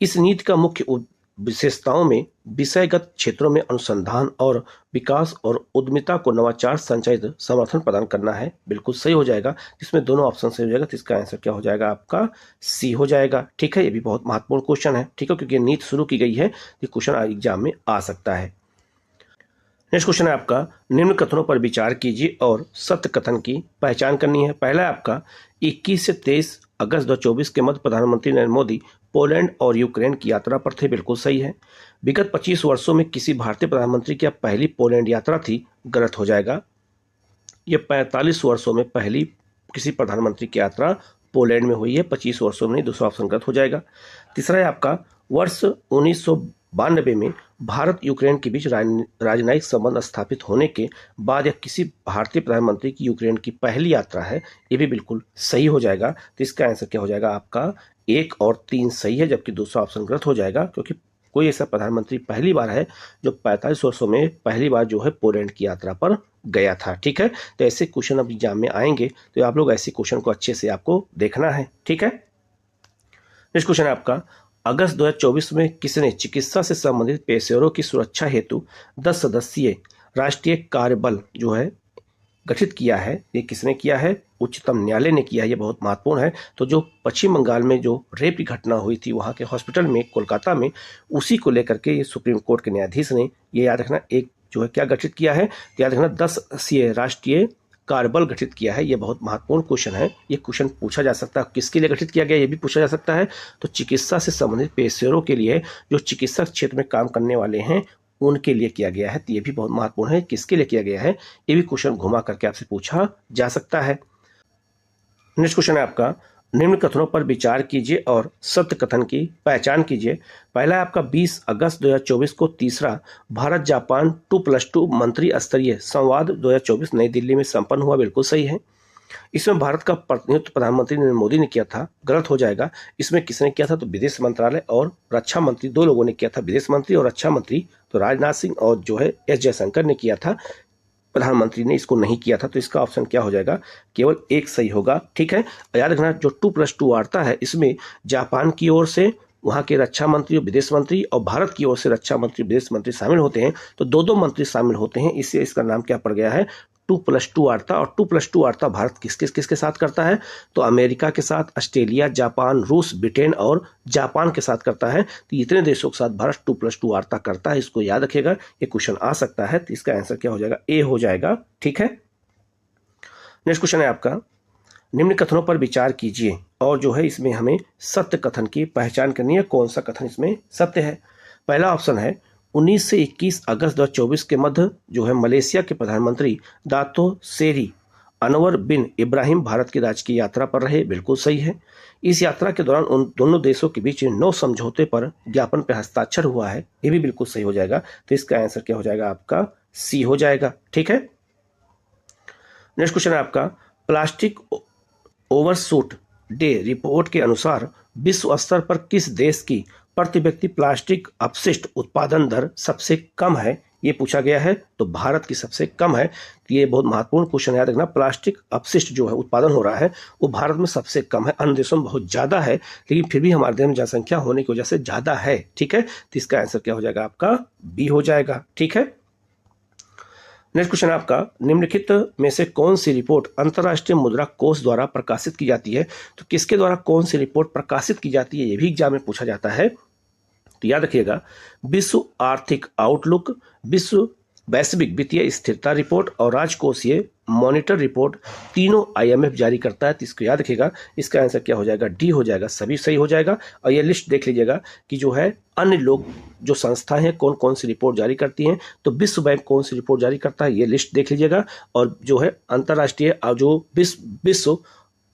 इस नीति का मुख्य विशेषताओं में विषयगत क्षेत्रों में अनुसंधान और विकास और उद्यमिता को नवाचार संचालित समर्थन प्रदान करना है, बिल्कुल सही हो जाएगा। इसमें दोनों ऑप्शन सही हो जाएगा, तो इसका आंसर क्या हो जाएगा आपका सी हो जाएगा, ठीक है। ये भी बहुत महत्वपूर्ण क्वेश्चन है, ठीक है, क्योंकि नीति शुरू की गई है, ये क्वेश्चन एग्जाम में आ सकता है। नेक्स्ट क्वेश्चन है आपका निम्न कथनों पर विचार कीजिए और सत्य कथन की पहचान करनी है। पहला है आपका 21 से 23 अगस्त 2024 के मध्य प्रधानमंत्री नरेंद्र मोदी पोलैंड और यूक्रेन की यात्रा पर थे, बिल्कुल सही है। विगत 25 वर्षों में किसी भारतीय प्रधानमंत्री की पहली पोलैंड यात्रा थी, गलत हो जाएगा। यह 45 वर्षों में पहली किसी प्रधानमंत्री की यात्रा पोलैंड में हुई है, 25 वर्षों में नहीं, दूसरा ऑप्शन गलत हो जाएगा। तीसरा है आपका वर्ष 1992 में भारत यूक्रेन के बीच राजनयिक संबंध स्थापित होने के बाद यह किसी भारतीय प्रधानमंत्री की यूक्रेन की पहली यात्रा है, ये भी बिल्कुल सही हो जाएगा। तो इसका आंसर क्या हो जाएगा आपका 1 और 3 सही है, जबकि दूसरा ऑप्शन गलत हो जाएगा, क्योंकि कोई ऐसा प्रधानमंत्री पहली बार है जो 45 वर्षों में पहली बार जो है पोलैंड की यात्रा पर गया था, ठीक है। तो ऐसे क्वेश्चन अब एग्जाम में आएंगे, तो आप लोग ऐसे क्वेश्चन को अच्छे से आपको देखना है, ठीक है। नेक्स्ट क्वेश्चन है आपका अगस्त 2024 में किसने चिकित्सा से संबंधित पेशेवरों की सुरक्षा हेतु 10 सदस्यीय राष्ट्रीय कार्यबल जो है गठित किया है? ये किसने किया है? उच्चतम न्यायालय ने किया है, ये बहुत महत्वपूर्ण है। तो जो पश्चिम बंगाल में जो रेप की घटना हुई थी वहाँ के हॉस्पिटल में कोलकाता में, उसी को लेकर के ये सुप्रीम कोर्ट के न्यायाधीश ने ये याद रखना एक जो है क्या गठित किया है, तो याद रखना 10 सदस्यीय राष्ट्रीय कार्यबल गठित किया है। ये बहुत महत्वपूर्ण क्वेश्चन है, ये क्वेश्चन पूछा जा सकता है किसके लिए गठित किया गया, ये भी पूछा जा सकता है। तो चिकित्सा से संबंधित पेशेवरों के लिए, जो चिकित्सा क्षेत्र में काम करने वाले हैं उनके लिए किया गया है, तो ये भी बहुत महत्वपूर्ण है, किसके लिए किया गया है, ये भी क्वेश्चन घुमा करके आपसे पूछा जा सकता है। नेक्स्ट क्वेश्चन है आपका निम्न कथनों पर विचार कीजिए और सत्य कथन की पहचान कीजिए। पहला है आपका 20 अगस्त 2024 को तीसरा भारत जापान 2+2 मंत्री स्तरीय संवाद 2024 नई दिल्ली में संपन्न हुआ, बिल्कुल सही है। इसमें भारत का प्रतिनिधित्व प्रधानमंत्री नरेंद्र मोदी ने किया था, गलत हो जाएगा। इसमें किसने किया था? तो विदेश मंत्रालय और रक्षा मंत्री, दो लोगों ने किया था, विदेश मंत्री और रक्षा मंत्री। तो राजनाथ सिंह और जो है एस जयशंकर ने किया था, प्रधानमंत्री ने इसको नहीं किया था। तो इसका ऑप्शन क्या हो जाएगा? केवल एक सही होगा, ठीक है। याद रखना जो 2+2 वार्ता है इसमें जापान की ओर से वहाँ के रक्षा मंत्री और विदेश मंत्री और भारत की ओर से रक्षा मंत्री विदेश मंत्री शामिल होते हैं। तो दो मंत्री शामिल होते हैं, इससे इसका नाम क्या पड़ गया है? 2+2 वार्ता। और 2+2 वार्ता भारत किसके साथ करता है? तो अमेरिका के साथ, ऑस्ट्रेलिया, जापान, रूस, ब्रिटेन और जापान के साथ करता है। तो इतने देशों के साथ भारत 2+2 वार्ता करता है, इसको याद रखिएगा, ये क्वेश्चन आ सकता है। तो इसका आंसर क्या हो जाएगा? ए हो जाएगा, ठीक है। नेक्स्ट क्वेश्चन है आपका निम्न कथनों पर विचार कीजिए और जो है इसमें हमें सत्य कथन की पहचान करनी है, कौन सा कथन इसमें सत्य है। पहला ऑप्शन है 19 से 21 अगस्त 2024 के मध्य जो है मलेशिया के प्रधानमंत्री दातो सेरी अनवर बिन इब्राहिम भारत की राजकीय यात्रा पर रहे, बिल्कुल सही है। इस यात्रा के दौरान उन दोनों देशों के बीच 9 समझौते पर ज्ञापन पर हस्ताक्षर हुआ है, ये भी बिल्कुल सही हो जाएगा। तो इसका आंसर क्या हो जाएगा? आपका सी हो जाएगा, ठीक है। नेक्स्ट क्वेश्चन है आपका प्लास्टिक ओवरशूट डे रिपोर्ट के अनुसार विश्व स्तर पर किस देश की प्रति व्यक्ति प्लास्टिक अपशिष्ट उत्पादन दर सबसे कम है, ये पूछा गया है। तो भारत की सबसे कम है। तो ये बहुत महत्वपूर्ण क्वेश्चन याद रखना, प्लास्टिक अपशिष्ट जो है उत्पादन हो रहा है वो भारत में सबसे कम है। अन्य देशों में बहुत ज़्यादा है, लेकिन फिर भी हमारे देश में जनसंख्या होने की वजह से ज़्यादा है, ठीक है। तो इसका आंसर क्या हो जाएगा? आपका बी हो जाएगा, ठीक है। नेक्स्ट क्वेश्चन है आपका, निम्नलिखित में से कौन सी रिपोर्ट अंतर्राष्ट्रीय मुद्रा कोष द्वारा प्रकाशित की जाती है? तो किसके द्वारा कौन सी रिपोर्ट प्रकाशित की जाती है, ये भी एग्जाम में पूछा जाता है। तो याद रखिएगा, विश्व आर्थिक आउटलुक, विश्व वैश्विक वित्तीय स्थिरता रिपोर्ट और राजकोषीय मॉनिटर रिपोर्ट तीनों आईएमएफ जारी करता है। तो इसको याद रखिएगा, इसका आंसर क्या हो जाएगा? डी हो जाएगा, सभी सही हो जाएगा। और ये लिस्ट देख लीजिएगा कि जो है अन्य लोग जो संस्थाएं हैं कौन कौन सी रिपोर्ट जारी करती हैं। तो विश्व बैंक कौन सी रिपोर्ट जारी करता है, ये लिस्ट देख लीजिएगा। और जो है अंतर्राष्ट्रीय जो विश्व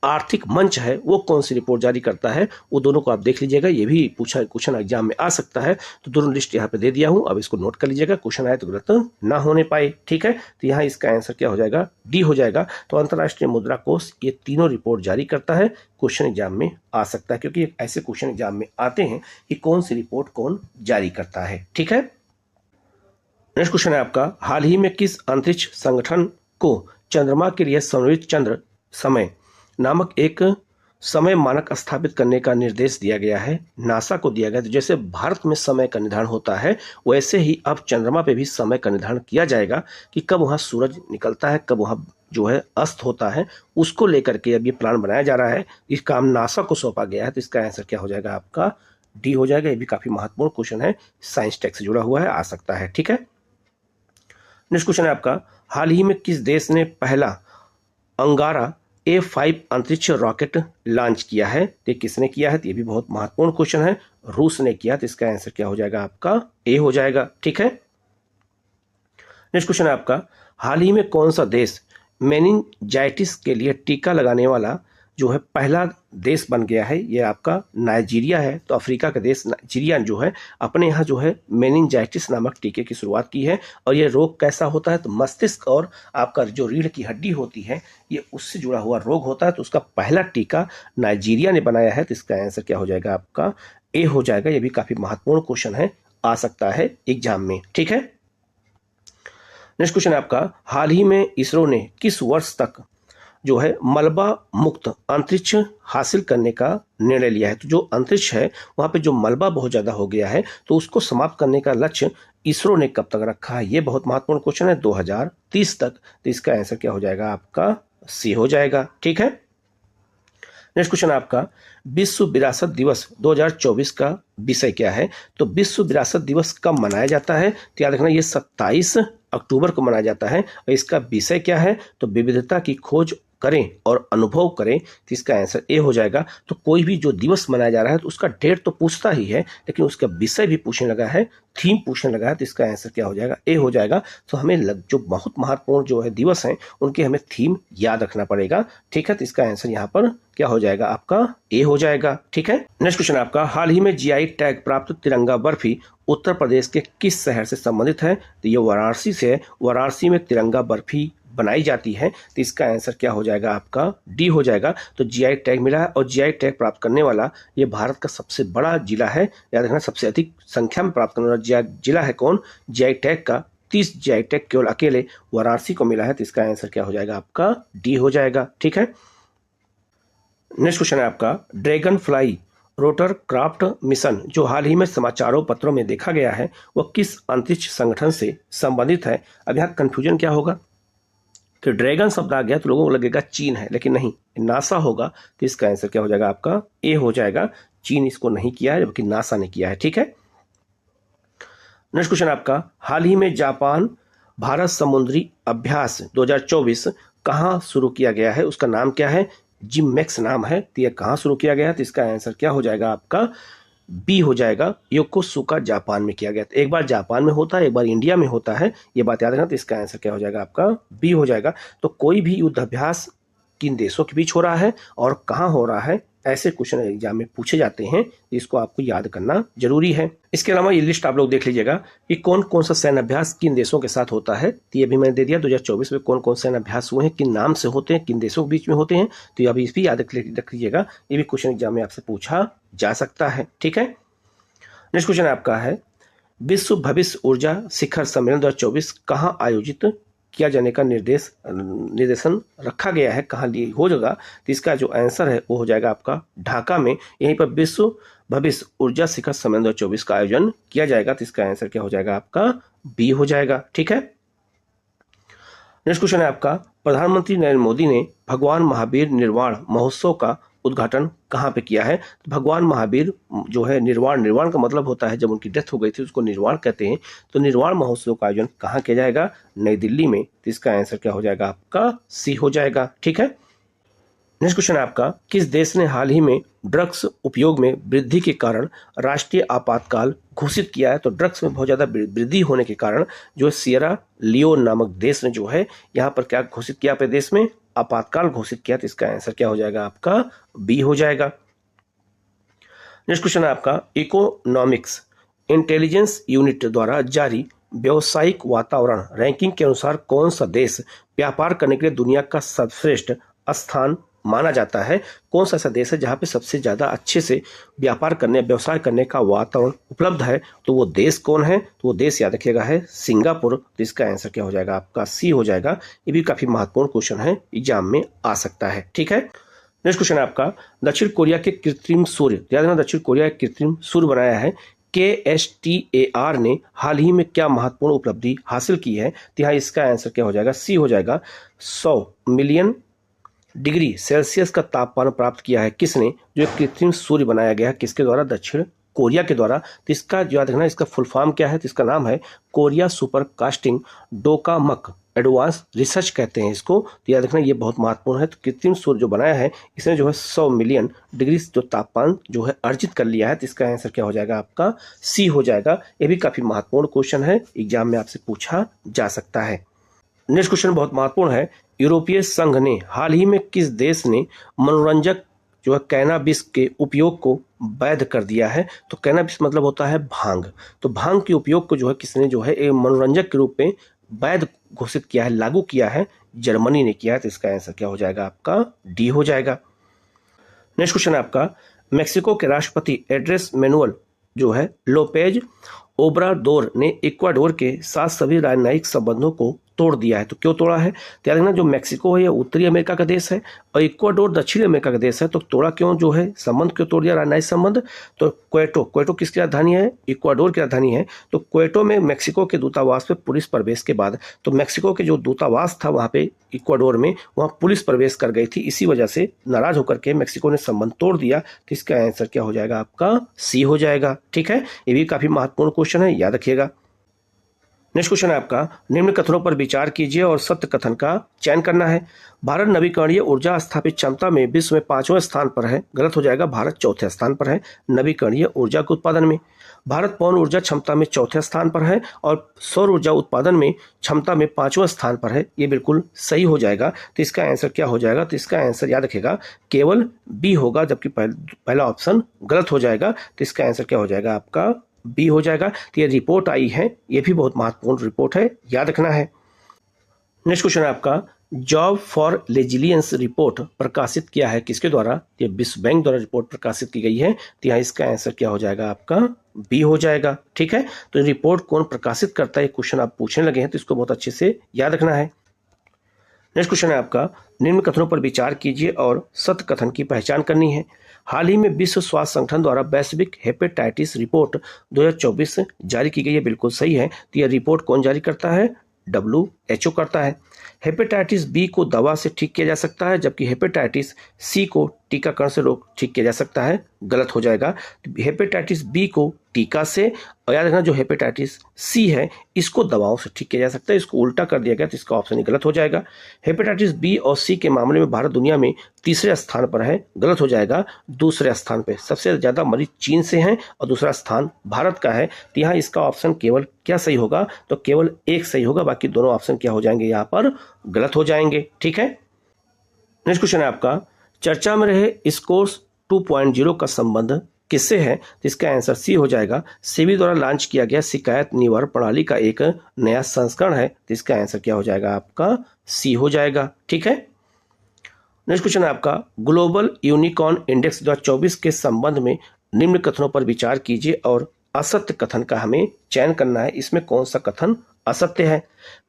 आर्थिक मंच है वो कौन सी रिपोर्ट जारी करता है, वो दोनों को आप देख लीजिएगा। ये भी पूछा क्वेश्चन एग्जाम में आ सकता है। तो दोनों लिस्ट यहाँ पे दे दिया हूं, अब इसको नोट कर लीजिएगा, क्वेश्चन आए तो गलत ना होने पाए। ठीक है, तो यहाँ इसका आंसर क्या हो जाएगा? डी हो जाएगा। तो अंतर्राष्ट्रीय मुद्रा कोष ये तीनों रिपोर्ट जारी करता है, क्वेश्चन एग्जाम में आ सकता है, क्योंकि ऐसे क्वेश्चन एग्जाम में आते हैं कि कौन सी रिपोर्ट कौन जारी करता है। ठीक है, नेक्स्ट क्वेश्चन है आपका, हाल ही में किस अंतरिक्ष संगठन को चंद्रमा के लिए समन्वित चंद्र समय नामक एक समय मानक स्थापित करने का निर्देश दिया गया है? नासा को दिया गया। तो जैसे भारत में समय का निर्धारण होता है, वैसे ही अब चंद्रमा पे भी समय का निर्धारण किया जाएगा कि कब वहाँ सूरज निकलता है, कब वहाँ जो है अस्त होता है। उसको लेकर के अब ये प्लान बनाया जा रहा है, इस काम नासा को सौंपा गया है। तो इसका आंसर क्या हो जाएगा? आपका डी हो जाएगा। ये भी काफी महत्वपूर्ण क्वेश्चन है, साइंस टेक से जुड़ा हुआ है, आ सकता है। ठीक है, नेक्स्ट क्वेश्चन है आपका, हाल ही में किस देश ने पहला अंगारा A5 अंतरिक्ष रॉकेट लॉन्च किया है? तो किसने किया है? तो ये भी बहुत महत्वपूर्ण क्वेश्चन है, रूस ने किया। तो इसका आंसर क्या हो जाएगा? आपका ए हो जाएगा। ठीक है, नेक्स्ट क्वेश्चन है आपका, हाल ही में कौन सा देश मेनिंजाइटिस के लिए टीका लगाने वाला जो है पहला देश बन गया है? ये आपका नाइजीरिया है। तो अफ्रीका का देश नाइजीरिया जो है अपने यहाँ जो है मेनिंजाइटिस नामक टीके की शुरुआत की है। और ये रोग कैसा होता है? तो मस्तिष्क और आपका जो रीढ़ की हड्डी होती है, ये उससे जुड़ा हुआ रोग होता है। तो उसका पहला टीका नाइजीरिया ने बनाया है। तो इसका आंसर क्या हो जाएगा? आपका ए हो जाएगा। ये भी काफी महत्वपूर्ण क्वेश्चन है, आ सकता है एग्जाम में। ठीक है, नेक्स्ट क्वेश्चन है आपका, हाल ही में इसरो ने किस वर्ष तक जो है मलबा मुक्त अंतरिक्ष हासिल करने का निर्णय लिया है? तो जो अंतरिक्ष है वहां पे जो मलबा बहुत ज्यादा हो गया है, तो उसको समाप्त करने का लक्ष्य इसरो ने कब तक रखा है? ये बहुत महत्वपूर्ण क्वेश्चन है, 2030 तक। तो इसका आंसर क्या हो जाएगा? आपका सी हो जाएगा। ठीक है, नेक्स्ट क्वेश्चन आपका, विश्व विरासत दिवस 2024 का विषय क्या है? तो विश्व विरासत दिवस कब मनाया जाता है? तो याद रखना, ये 27 अक्टूबर को मनाया जाता है। और इसका विषय क्या है? तो विविधता की खोज करें और अनुभव करें। तो इसका आंसर ए हो जाएगा। तो कोई भी जो दिवस मनाया जा रहा है तो उसका डेट तो पूछता ही है, लेकिन उसका विषय भी पूछने लगा है, थीम पूछने लगा है। तो इसका आंसर क्या हो जाएगा? ए हो जाएगा। तो हमें जो बहुत महत्वपूर्ण जो है दिवस हैं उनके हमें थीम याद रखना पड़ेगा। ठीक है, तो इसका आंसर यहाँ पर क्या हो जाएगा? आपका ए हो जाएगा। ठीक है, नेक्स्ट क्वेश्चन आपका, हाल ही में जीआई टैग प्राप्त तिरंगा बर्फी उत्तर प्रदेश के किस शहर से संबंधित है? तो ये वाराणसी से है। वाराणसी में तिरंगा बर्फी बनाई जाती है। तो इसका आंसर क्या हो जाएगा? आपका डी हो जाएगा। तो जीआई टैग मिला है, और जीआई टैग प्राप्त करने वाला ये भारत का सबसे बड़ा जिला है। याद रखना, सबसे अधिक संख्या में प्राप्त करने वाला जिला है कौन? जीआई टैग का 30 जीआई टैग केवल अकेले वाराणसी को मिला है। तो इसका आंसर क्या हो जाएगा? आपका डी हो जाएगा। ठीक है, नेक्स्ट क्वेश्चन है आपका, dragon fly rotor craft mission जो हाल ही में समाचारों पत्रों में देखा गया है, वह किस अंतरिक्ष संगठन से संबंधित है? अब यहाँ कंफ्यूजन क्या होगा कि ड्रैगन शब्द आ गया तो लोगों को लगेगा चीन है, लेकिन नहीं, नासा होगा। तो इसका आंसर क्या हो जाएगा? आपका ए हो जाएगा। चीन इसको नहीं किया है, जबकि नासा ने किया है। ठीक है, नेक्स्ट क्वेश्चन आपका, हाल ही में जापान भारत समुद्री अभ्यास 2024 कहाँ शुरू किया गया है? उसका नाम क्या है? जिममेक्स नाम है। तो यह कहाँ शुरू किया गया है? तो इसका आंसर क्या हो जाएगा? आपका बी हो जाएगा। योकोसुका जापान में किया गया। तो एक बार जापान में होता है, एक बार इंडिया में होता है, ये बात याद रखना। तो इसका आंसर क्या हो जाएगा? आपका बी हो जाएगा। तो कोई भी युद्धाभ्यास किन देशों के बीच हो रहा है और कहाँ हो रहा है, ऐसे क्वेश्चन एग्जाम में पूछे जाते हैं। इसको आपको याद करना जरूरी है। इसके अलावा ये लिस्ट आप लोग देख लीजिएगा कि कौन कौन सा सैन्य अभ्यास किन देशों के साथ होता है। तो ये भी मैंने दे दिया, 2024 में कौन कौन सैन्य अभ्यास हुए हैं, किन नाम से होते हैं, किन देशों के बीच में होते हैं। तो ये अभी इस भी याद रख लीजिएगा, ये भी क्वेश्चन एग्जाम में आपसे पूछा जा सकता है। ठीक है, नेक्स्ट क्वेश्चन आपका है, विश्व भविष्य ऊर्जा शिखर सम्मेलन 2024 कहाँ आयोजित किया जाने का निर्देशन रखा गया है, कहाँ लिए हो जाएगा? तो इसका जो आंसर है वो हो जाएगा आपका ढाका में। यहीं पर विश्व भविष्य ऊर्जा शिखर सम्मेलन 2024 का आयोजन किया जाएगा। तो इसका आंसर क्या हो जाएगा? आपका बी हो जाएगा। ठीक है, नेक्स्ट क्वेश्चन है आपका, प्रधानमंत्री नरेंद्र मोदी ने भगवान महावीर निर्वाण महोत्सव का उद्घाटन कहाँ पे किया है? तो भगवान महावीर जो है निर्वाण का मतलब होता है जब उनकी डेथ हो गई थी उसको निर्वाण कहते हैं। तो निर्वाण महोत्सव का आयोजन कहाँ किया जाएगा? नई दिल्ली में। तो इसका आंसर क्या हो जाएगा आपका? सी हो जाएगा। ठीक है। नेक्स्ट क्वेश्चन है आपका, किस देश ने हाल ही में ड्रग्स उपयोग में वृद्धि के कारण राष्ट्रीय आपातकाल घोषित किया है? तो ड्रग्स में बहुत ज़्यादा वृद्धि होने के कारण जो सियरा लियोन नामक देश ने जो है यहाँ पर क्या घोषित किया? अपने देश में आपातकाल घोषित किया। तो इसका आंसर क्या हो जाएगा आपका? बी हो जाएगा। नेक्स्ट क्वेश्चन है आपका, इकोनॉमिक्स इंटेलिजेंस यूनिट द्वारा जारी व्यावसायिक वातावरण रैंकिंग के अनुसार कौन सा देश व्यापार करने के लिए दुनिया का सर्वश्रेष्ठ स्थान माना जाता है? कौन सा ऐसा देश है जहां पे सबसे ज्यादा अच्छे से व्यापार करने व्यवसाय करने का वातावरण उपलब्ध है? तो वो देश कौन है? तो वो देश याद रखिएगा है सिंगापुर। तो इसका आंसर क्या हो जाएगा आपका? सी हो जाएगा। ये भी काफी महत्वपूर्ण क्वेश्चन है, एग्जाम में आ सकता है। ठीक है। नेक्स्ट क्वेश्चन है आपका, दक्षिण कोरिया के कृत्रिम सूर्य, याद रखना दक्षिण कोरिया कृत्रिम सूर्य बनाया है KSTAR ने हाल ही में क्या महत्वपूर्ण उपलब्धि हासिल की है? तो यहाँ इसका आंसर क्या हो जाएगा? सी हो जाएगा। 100 मिलियन डिग्री सेल्सियस का तापमान प्राप्त किया है किसने? जो कृत्रिम सूर्य बनाया गया है किसके द्वारा? दक्षिण कोरिया के द्वारा। तो इसका याद रखना इसका फुल फॉर्म क्या है? तो इसका नाम है कोरिया सुपर कास्टिंग डोकामक एडवांस रिसर्च कहते हैं इसको। तो याद रखना ये बहुत महत्वपूर्ण है। तो कृत्रिम सूर्य जो बनाया है इसने जो है 100 मिलियन डिग्री जो तापमान जो है अर्जित कर लिया है। तो इसका आंसर क्या हो जाएगा आपका? सी हो जाएगा। ये भी काफी महत्वपूर्ण क्वेश्चन है, एग्जाम में आपसे पूछा जा सकता है। नेक्स्ट क्वेश्चन बहुत महत्वपूर्ण है, यूरोपीय संघ ने हाल ही में किस देश ने मनोरंजक जो है कैनाबिस के उपयोग को वैध कर दिया है? तो कैनाबिस मतलब होता है भांग। तो भांग के उपयोग को जो है किसने जो है एक मनोरंजक के रूप में वैध घोषित किया है, लागू किया है? जर्मनी ने किया है। तो इसका आंसर क्या हो जाएगा आपका? डी हो जाएगा। नेक्स्ट क्वेश्चन है आपका, मेक्सिको के राष्ट्रपति एड्रेस मैनुअल जो है लोपेज ओब्राडोर ने इक्वाडोर के साथ सभी राजनयिक संबंधों को तोड़ दिया है। तो क्यों तोड़ा है? तो याद रखना जो मेक्सिको है ये उत्तरी अमेरिका का देश है और इक्वाडोर दक्षिणी अमेरिका का देश है। तो तोड़ा क्यों जो है संबंध क्यों तोड़ दिया, राजनयिक संबंध? तो क्वेटो किसकी राजधानी है? इक्वाडोर की राजधानी है। तो क्वेटो में मेक्सिको के दूतावास पे पुलिस प्रवेश के बाद तो मेक्सिको के जो दूतावास था वहाँ पे इक्वाडोर में वहाँ पुलिस प्रवेश कर गई थी, इसी वजह से नाराज होकर के मेक्सिको ने संबंध तोड़ दिया। तो इसका आंसर क्या हो जाएगा आपका? सी हो जाएगा। ठीक है। ये भी काफी महत्वपूर्ण क्वेश्चन है, याद रखिएगा। नेक्स्ट क्वेश्चन है आपका, निम्न कथनों पर विचार कीजिए और सत्य कथन का चयन करना है। भारत नवीकरणीय ऊर्जा स्थापित क्षमता में विश्व में 5वें स्थान पर है। गलत हो जाएगा, भारत 4थे स्थान पर है नवीकरणीय ऊर्जा के उत्पादन में। भारत पवन ऊर्जा क्षमता में 4थे स्थान पर है और सौर ऊर्जा उत्पादन में क्षमता में 5वें स्थान पर है। ये बिल्कुल सही हो जाएगा। तो इसका आंसर क्या हो जाएगा? तो इसका आंसर याद रखिएगा केवल बी होगा, जबकि पहला ऑप्शन गलत हो जाएगा। तो इसका आंसर क्या हो जाएगा आपका? बी हो जाएगा। तो ये रिपोर्ट आई है, ये भी बहुत महत्वपूर्ण रिपोर्ट है, याद रखना है। नेक्स्ट क्वेश्चन है आपका, जॉब फॉर रेजिलियंस रिपोर्ट प्रकाशित किया है किसके द्वारा? ये विश्व बैंक द्वारा रिपोर्ट प्रकाशित की गई है। तो यहाँ इसका आंसर क्या हो जाएगा आपका? बी हो जाएगा। ठीक है। तो रिपोर्ट कौन प्रकाशित करता है, क्वेश्चन आप पूछने लगे हैं तो इसको बहुत अच्छे से याद रखना है। नेक्स्ट क्वेश्चन है आपका, निम्न कथनों पर विचार कीजिए और सत्य कथन की पहचान करनी है। हाल ही में विश्व स्वास्थ्य संगठन द्वारा वैश्विक हेपेटाइटिस रिपोर्ट 2024 जारी की गई है। बिल्कुल सही है। तो यह रिपोर्ट कौन जारी करता है? WHO करता है। हेपेटाइटिस बी को दवा से ठीक किया जा सकता है, जबकि हेपेटाइटिस सी को टीकाकरण से रोग ठीक किया जा सकता है। गलत हो जाएगा। हेपेटाइटिस बी को टीका से, और याद रखना जो हेपेटाइटिस सी है इसको दवाओं से ठीक किया जा सकता है। इसको उल्टा कर दिया गया तो इसका ऑप्शन ही गलत हो जाएगा। हेपेटाइटिस बी और सी के मामले में भारत दुनिया में 3रे स्थान पर है। गलत हो जाएगा, 2रे स्थान पे। सबसे ज्यादा मरीज चीन से हैं और दूसरा स्थान भारत का है। तो यहाँ इसका ऑप्शन केवल क्या सही होगा? तो केवल एक सही होगा, बाकी दोनों ऑप्शन क्या हो जाएंगे? यहाँ पर गलत हो जाएंगे। ठीक है। नेक्स्ट क्वेश्चन है आपका, चर्चा में रहे स्कोर्स 2.0 का संबंध किससे है? तो इसका आंसर सी हो जाएगा। सेबी द्वारा लॉन्च किया गया शिकायत निवारण प्रणाली का एक नया संस्करण है। तो इसका आंसर क्या हो जाएगा आपका? सी हो जाएगा। ठीक है। नेक्स्ट क्वेश्चन है आपका, ग्लोबल यूनिकॉर्न इंडेक्स 2024 के संबंध में निम्न कथनों पर विचार कीजिए और असत्य कथन का हमें चयन करना है। इसमें कौन सा कथन असत्य है?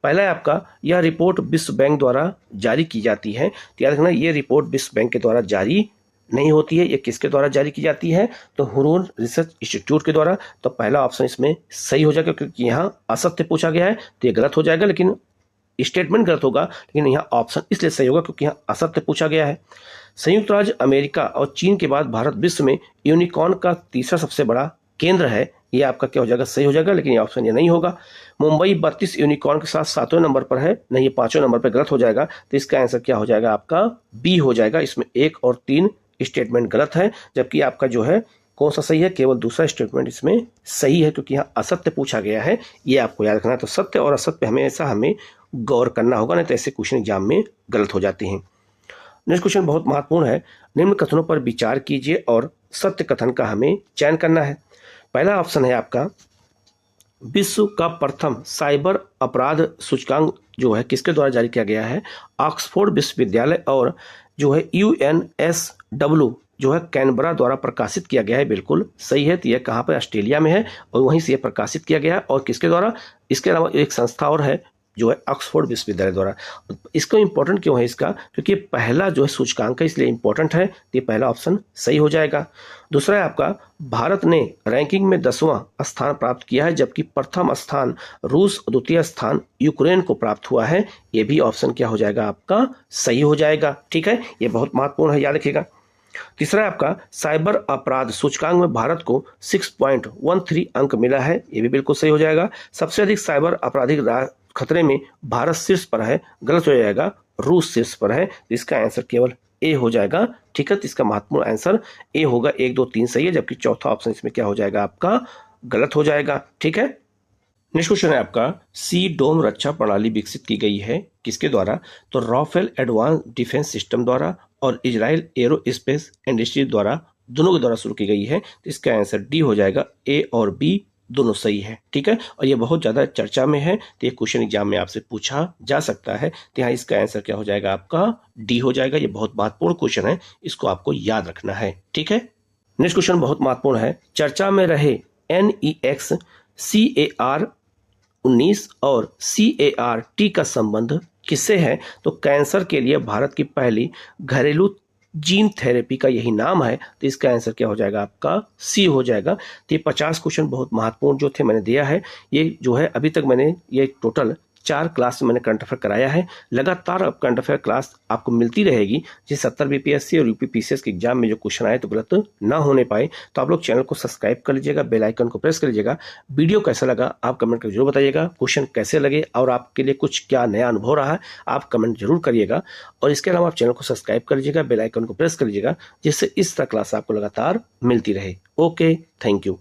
पहला है आपका, यह रिपोर्ट विश्व बैंक द्वारा जारी की जाती है। तो याद रखना ये रिपोर्ट विश्व बैंक के द्वारा जारी नहीं होती है। ये किसके द्वारा जारी की जाती है? तो हुरून रिसर्च इंस्टीट्यूट के द्वारा। तो पहला ऑप्शन इसमें सही हो जाएगा, क्योंकि यहाँ असत्य पूछा गया है तो ये गलत हो जाएगा, लेकिन स्टेटमेंट गलत होगा, लेकिन यहाँ ऑप्शन इसलिए सही होगा क्योंकि यहाँ असत्य पूछा गया है। संयुक्त राज्य अमेरिका और चीन के बाद भारत विश्व में यूनिकॉर्न का तीसरा सबसे बड़ा केंद्र है। ये आपका क्या हो जाएगा, सही हो जाएगा, लेकिन ये ऑप्शन ये नहीं होगा। मुंबई 32 यूनिकॉर्न के साथ 7वें नंबर पर है, नहीं ये 5वें नंबर पर गलत हो जाएगा। तो इसका आंसर क्या हो जाएगा, आपका बी हो जाएगा। इसमें 1 और 3 स्टेटमेंट गलत है, जबकि आपका जो है कौन सा सही है, केवल दूसरा स्टेटमेंट इसमें सही है, क्योंकि यहाँ असत्य पूछा गया है। ये आपको याद रखना है। तो सत्य और असत्य हमेशा हमें गौर करना होगा, नहीं तो ऐसे क्वेश्चन एग्जाम में गलत हो जाते हैं। नेक्स्ट क्वेश्चन बहुत महत्वपूर्ण है। निम्न कथनों पर विचार कीजिए और सत्य कथन का हमें चयन करना है। पहला ऑप्शन है आपका, विश्व का प्रथम साइबर अपराध सूचकांक जो है किसके द्वारा जारी किया गया है, ऑक्सफोर्ड विश्वविद्यालय और जो है UNSW जो है कैनबरा द्वारा प्रकाशित किया गया है। बिल्कुल सही है। तो यह कहाँ पर, ऑस्ट्रेलिया में है और वहीं से यह प्रकाशित किया गया है। और किसके द्वारा, इसके अलावा एक संस्था और है जो है ऑक्सफोर्ड विश्वविद्यालय द्वारा। इसको इंपॉर्टेंट क्यों है इसका, क्योंकि पहला जो है सूचकांक है इसलिए इंपॉर्टेंट है। तो ये पहला ऑप्शन सही हो जाएगा। दूसरा है आपका, भारत ने रैंकिंग में 10वां स्थान प्राप्त किया है, जबकि प्रथम स्थान रूस और द्वितीय स्थान यूक्रेन को प्राप्त हुआ है। ये भी ऑप्शन क्या हो जाएगा, आपका सही हो जाएगा। ठीक है, ये बहुत महत्वपूर्ण है, याद रखिएगा। तीसरा है आपका, साइबर अपराध सूचकांक में भारत को 6.13 अंक मिला है। ये भी बिल्कुल सही हो जाएगा। सबसे अधिक साइबर आपराधिक खतरे में भारत शीर्ष पर है, गलत हो जाएगा, रूस शीर्ष पर है। तो इसका आंसर केवल ए हो जाएगा। ठीक है, तो इसका महत्वपूर्ण आंसर ए होगा। 1, 2, 3 सही है, जबकि चौथा ऑप्शन इसमें क्या हो जाएगा, आपका गलत हो जाएगा। ठीक है, नेक्स्ट क्वेश्चन है आपका, सी डोम रक्षा प्रणाली विकसित की गई है किसके द्वारा, तो राफेल एडवांस डिफेंस सिस्टम द्वारा और इजराइल एरोस्पेस इंडस्ट्री द्वारा, दोनों के द्वारा शुरू की गई है। तो इसका आंसर डी हो जाएगा। ए और बी दोनों सही है। ठीक है, और ये बहुत ज्यादा चर्चा में है, तो ये क्वेश्चन एग्जाम में आपसे पूछा जा सकता है। तो यहाँ इसका आंसर क्या हो जाएगा, आपका डी हो जाएगा। ये बहुत महत्वपूर्ण क्वेश्चन है, इसको आपको याद रखना है। ठीक है, नेक्स्ट क्वेश्चन बहुत महत्वपूर्ण है। चर्चा में रहे NEX CAR-19 और CAR-T का संबंध किससे है, तो कैंसर के लिए भारत की पहली घरेलू जीन थेरेपी का यही नाम है। तो इसका आंसर क्या हो जाएगा, आपका सी हो जाएगा। तो ये 50 क्वेश्चन बहुत महत्वपूर्ण जो थे मैंने दिया है। ये जो है अभी तक मैंने ये टोटल 4 क्लास में मैंने करंट अफेयर कराया है। लगातार अब करंट अफेयर क्लास आपको मिलती रहेगी, जिस 70 BPSC और UPPCS के एग्जाम में जो क्वेश्चन आए तो गलत ना होने पाए। तो आप लोग चैनल को सब्सक्राइब कर लीजिएगा, बेल आइकन को प्रेस कर लीजिएगा। वीडियो कैसा लगा आप कमेंट करके जरूर बताइएगा, क्वेश्चन कैसे लगे और आपके लिए कुछ क्या नया अनुभव रहा है आप कमेंट जरूर करिएगा। और इसके अलावा आप चैनल को सब्सक्राइब कर लीजिएगा, बेल आइकन को प्रेस कर लीजिएगा, जिससे इस तरह क्लास आपको लगातार मिलती रहे। Okay, thank you.